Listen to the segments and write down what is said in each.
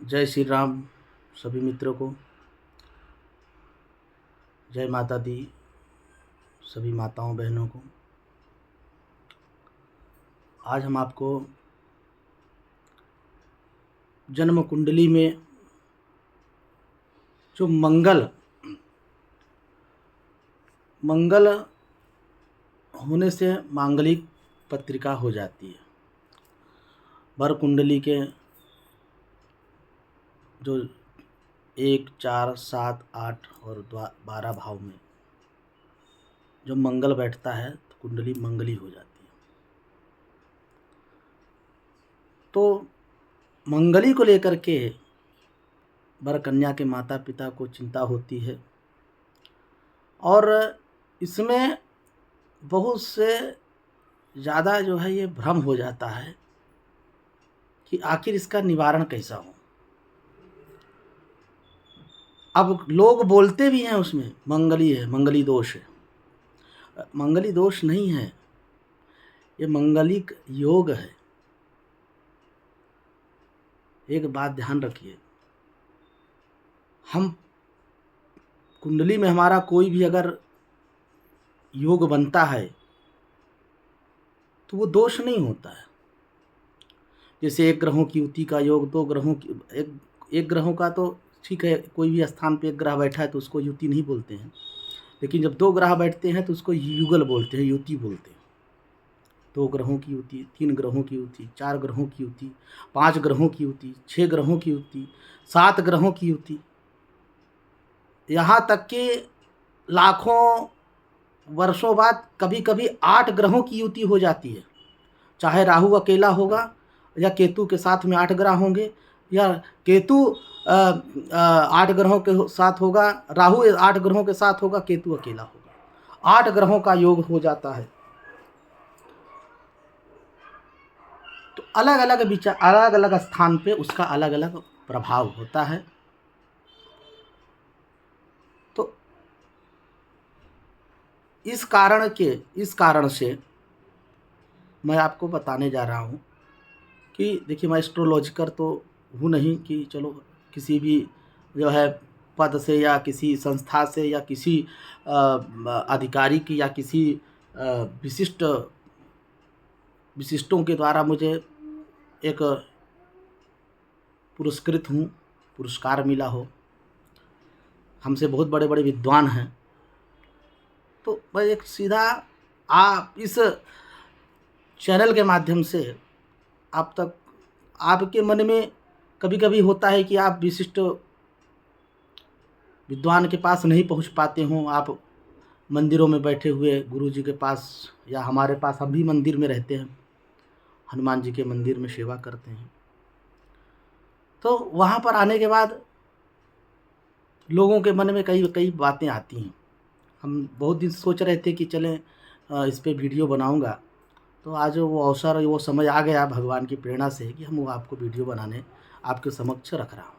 जय श्री राम सभी मित्रों को। जय माता दी सभी माताओं बहनों को। आज हम आपको जन्म कुंडली में जो मंगल होने से मांगलिक पत्रिका हो जाती है। वर कुंडली के जो 1, 4, 7, 8 और 12 भाव में जो मंगल बैठता है तो कुंडली मंगली हो जाती है। तो मंगली को लेकर के वर कन्या के माता पिता को चिंता होती है और इसमें बहुत से ज़्यादा जो है ये भ्रम हो जाता है कि आखिर इसका निवारण कैसा हो। अब लोग बोलते भी हैं उसमें मंगली है, मंगली दोष है। मंगली दोष नहीं है, ये मंगलिक योग है। एक बात ध्यान रखिए, हम कुंडली में हमारा कोई भी अगर योग बनता है तो वो दोष नहीं होता है। जैसे एक ग्रहों की युति का योग, दो ग्रहों की एक ग्रहों का तो ठीक है, कोई भी स्थान पे एक ग्रह बैठा है तो उसको युति नहीं बोलते हैं, लेकिन जब दो ग्रह बैठते हैं तो उसको युगल बोलते हैं, युति बोलते हैं। 2 ग्रहों की युति, 3 ग्रहों की युति, 4 ग्रहों की युति, 5 ग्रहों की युति, 6 ग्रहों की युति, 7 ग्रहों की युति, यहाँ तक कि लाखों वर्षों बाद कभी कभी 8 ग्रहों की युति हो जाती है। चाहे राहु अकेला होगा या केतु के साथ में 8 ग्रह होंगे, या केतु 8 ग्रहों के साथ होगा, राहु 8 ग्रहों के साथ होगा, केतु अकेला होगा। 8 ग्रहों का योग हो जाता है। तो अलग अलग विचार, अलग अलग स्थान पे उसका अलग अलग प्रभाव होता है। तो इस कारण से मैं आपको बताने जा रहा हूँ कि देखिए, मैं एस्ट्रोलॉजिकर तो हूँ नहीं कि चलो किसी भी जो है पद से या किसी संस्था से या किसी अधिकारी की या किसी विशिष्टों के द्वारा मुझे एक पुरस्कृत हूँ, पुरस्कार मिला हो। हमसे बहुत बड़े बड़े विद्वान हैं। तो मैं एक सीधा आप इस चैनल के माध्यम से आप तक, आपके मन में कभी कभी होता है कि आप विशिष्ट विद्वान के पास नहीं पहुंच पाते हों, आप मंदिरों में बैठे हुए गुरु जी के पास या हमारे पास, हम भी मंदिर में रहते हैं, हनुमान जी के मंदिर में सेवा करते हैं। तो वहाँ पर आने के बाद लोगों के मन में कई बातें आती हैं। हम बहुत दिन सोच रहे थे कि चलें इस पे वीडियो बनाऊंगा, तो आज वो अवसर, वो समय आ गया भगवान की प्रेरणा से कि हम वो आपको वीडियो बनाने आपके समक्ष रख रहा हूँ।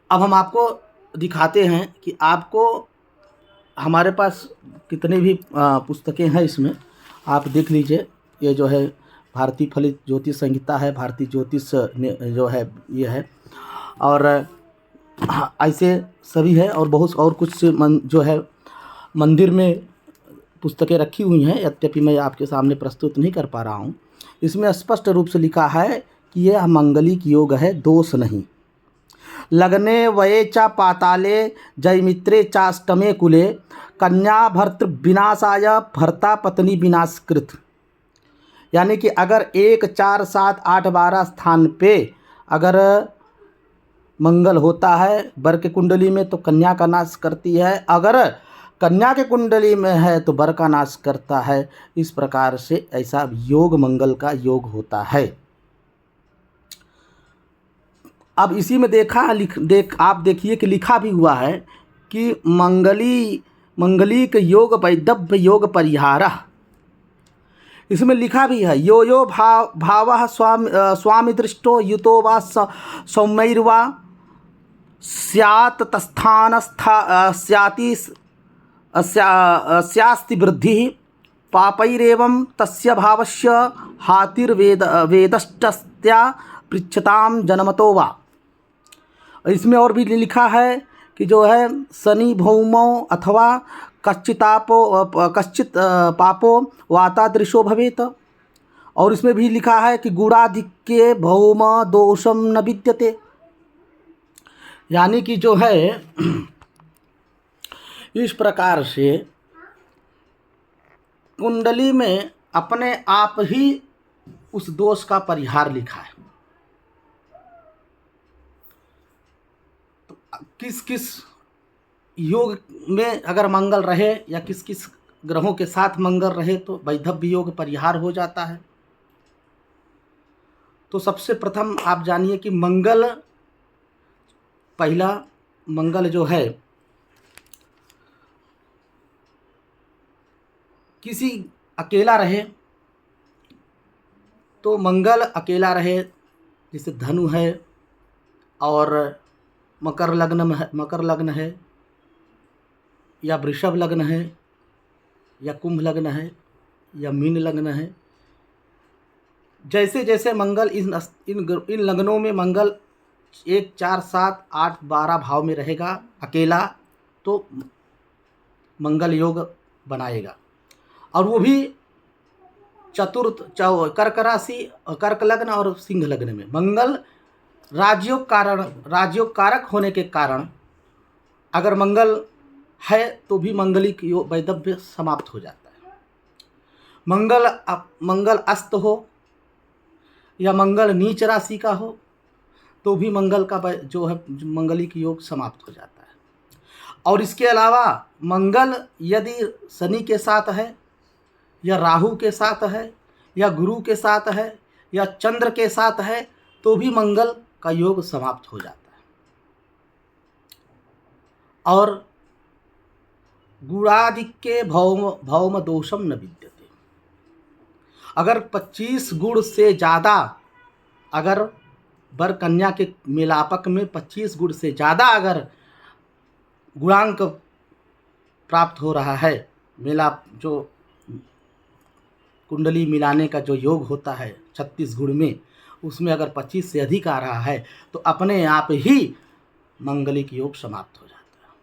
अब हम आपको दिखाते हैं कि आपको हमारे पास कितनी भी पुस्तकें हैं। इसमें आप देख लीजिए, ये जो है भारतीय फलित ज्योतिष संहिता है, भारतीय ज्योतिष जो है ये है, और ऐसे सभी है, और बहुत और कुछ जो है मंदिर में पुस्तकें रखी हुई हैं, यद्यपि मैं आपके सामने प्रस्तुत नहीं कर पा रहा हूँ। इसमें स्पष्ट रूप से लिखा है कि यह मंगलिक योग है, दोष नहीं। लग्ने वये च पाताले जयमित्रे चाष्टमे कुले कन्या भर्तृ विनाशाय भर्ता पत्नी विनाशकृत। यानी कि अगर 1, 4, 7, 8, 12 स्थान पे अगर मंगल होता है वर के कुंडली में तो कन्या का नाश करती है, अगर कन्या के कुंडली में है तो वर का नाश करता है। इस प्रकार से ऐसा योग मंगल का योग होता है। अब इसी में आप देखिए कि लिखा भी हुआ है कि मंगलिक योग वैदव्य योग परिहारः। इसमें लिखा भी है, यो यो भावः स्वामी दृष्टो युतो वा सौम्यैर्वा स्यात् स्यास्ति वृद्धिः पापैरेवं तस्य भावस्य हातिर्वेदश्चस्त्या पृच्छताम जनमतो वा। इसमें और भी लिखा है कि जो है शनि भौमो अथवा कश्चित पापो वातादृशो भवेत। और इसमें भी लिखा है कि गुणाधिक्ये भौम दोषम न विद्यते। यानी कि जो है इस प्रकार से कुंडली में अपने आप ही उस दोष का परिहार लिखा है। तो किस किस योग में अगर मंगल रहे या किस किस ग्रहों के साथ मंगल रहे तो वैधव्य योग परिहार हो जाता है। तो सबसे प्रथम आप जानिए कि मंगल, पहला मंगल जो है किसी अकेला रहे तो मंगल अकेला रहे, जैसे धनु है और मकर लग्न है या वृषभ लग्न है या कुंभ लग्न है या मीन लग्न है, जैसे जैसे मंगल इन लग्नों में मंगल 1, 4, 7, 8, 12 भाव में रहेगा अकेला तो मंगल योग बनाएगा। और वो भी चतुर्थ कर्क राशि, कर्क लग्न और सिंह लग्न में मंगल राजयोग कारक होने के कारण अगर मंगल है तो भी मंगलिक योग वैधव्य समाप्त हो जाता है। मंगल अस्त हो या मंगल नीच राशि का हो तो भी मंगल का जो है मंगलिक योग समाप्त हो जाता है। और इसके अलावा मंगल यदि शनि के साथ है या राहु के साथ है या गुरु के साथ है या चंद्र के साथ है तो भी मंगल का योग समाप्त हो जाता है। और गुणाधिक्ये भौम दोषम न विद्यते। अगर 25 गुण से ज़्यादा, अगर वर कन्या के मिलापक में 25 गुण से ज़्यादा अगर गुणांक प्राप्त हो रहा है, मिलाप जो कुंडली मिलाने का जो योग होता है 36 गुण में, उसमें अगर 25 से अधिक आ रहा है तो अपने आप ही मंगलिक योग समाप्त हो जाता है।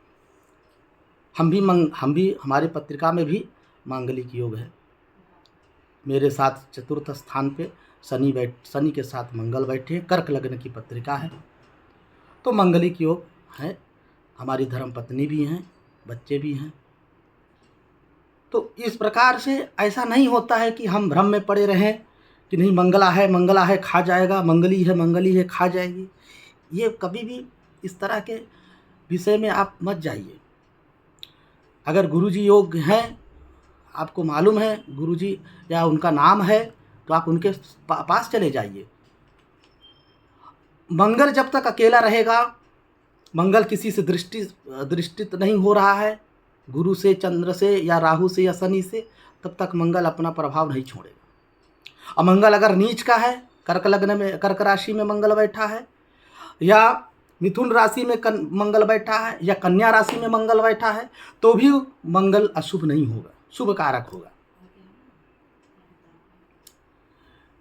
हम भी हमारी पत्रिका में भी मांगलिक योग है। मेरे साथ चतुर्थ स्थान पे शनि के साथ मंगल बैठे, कर्क लग्न की पत्रिका है तो मंगलिक योग है। हमारी धर्मपत्नी भी हैं, बच्चे भी हैं। तो इस प्रकार से ऐसा नहीं होता है कि हम भ्रम में पड़े रहें कि नहीं मंगला है खा जाएगा, मंगली है खा जाएगी। ये कभी भी इस तरह के विषय में आप मत जाइए। अगर गुरुजी योग हैं, आपको मालूम है गुरुजी या उनका नाम है तो आप उनके पास चले जाइए। मंगल जब तक अकेला रहेगा, मंगल किसी से दृष्टित नहीं हो रहा है, गुरु से, चंद्र से या राहु से या शनि से, तब तक मंगल अपना प्रभाव नहीं छोड़ेगा। और मंगल अगर नीच का है, कर्क लग्न में, कर्क राशि में मंगल बैठा है या मिथुन राशि में मंगल बैठा है या कन्या राशि में मंगल बैठा है तो भी मंगल अशुभ नहीं होगा, शुभ कारक होगा।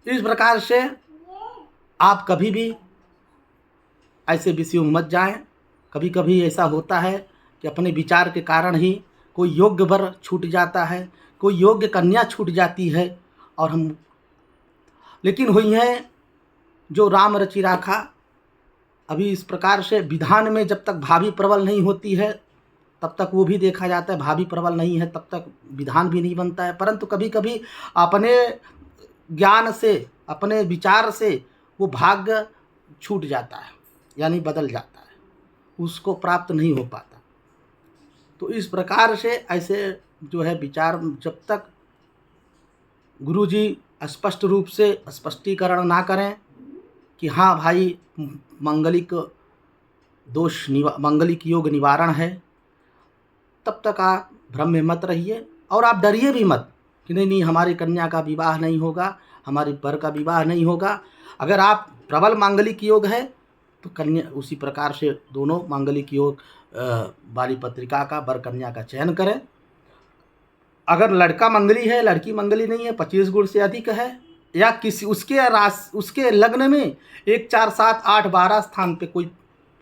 इस प्रकार से आप कभी भी ऐसे विषयों में मत जाएं। कभी कभी ऐसा होता है कि अपने विचार के कारण ही कोई योग्य वर छूट जाता है, कोई योग्य कन्या छूट जाती है और हम, लेकिन हुई है जो राम रचि राखा। अभी इस प्रकार से विधान में जब तक भावी प्रबल नहीं होती है तब तक वो भी देखा जाता है, भावी प्रबल नहीं है तब तक विधान भी नहीं बनता है। परंतु कभी कभी अपने ज्ञान से, अपने विचार से वो भाग्य छूट जाता है, यानी बदल जाता है, उसको प्राप्त नहीं हो पाता। तो इस प्रकार से ऐसे जो है विचार, जब तक गुरुजी स्पष्ट रूप से स्पष्टीकरण ना करें कि हाँ भाई मंगलिक योग निवारण है, तब तक आप भ्रम में मत रहिए। और आप डरिए भी मत कि नहीं हमारी कन्या का विवाह नहीं होगा, हमारी वर का विवाह नहीं होगा। अगर आप प्रबल मांगलिक योग है तो कन्या उसी प्रकार से दोनों मांगलिक योग वाली पत्रिका का वर कन्या का चयन करें। अगर लड़का मंगली है, लड़की मंगली नहीं है, 25 गुण से अधिक है या किसी उसके लग्न में 1 4 7 8 12 स्थान पे कोई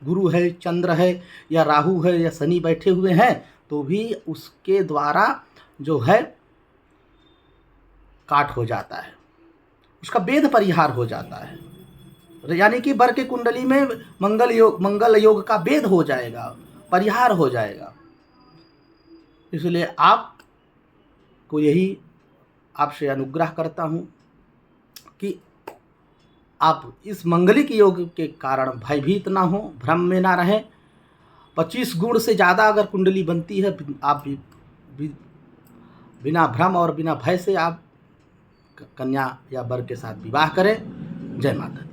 गुरु है, चंद्र है या राहु है या शनि बैठे हुए हैं, तो भी उसके द्वारा जो है काट हो जाता है, उसका वेद परिहार हो जाता है। यानी कि वर के कुंडली में मंगल योग का वेद हो जाएगा, परिहार हो जाएगा। इसलिए आपको यही आपसे अनुग्रह करता हूँ कि आप इस मंगलिक योग के कारण भयभीत ना हो, भ्रम में ना रहें। 25 गुण से ज़्यादा अगर कुंडली बनती है, आप भी बिना भ्रम और बिना भय से आप कन्या या वर के साथ विवाह करें। जय माता दी।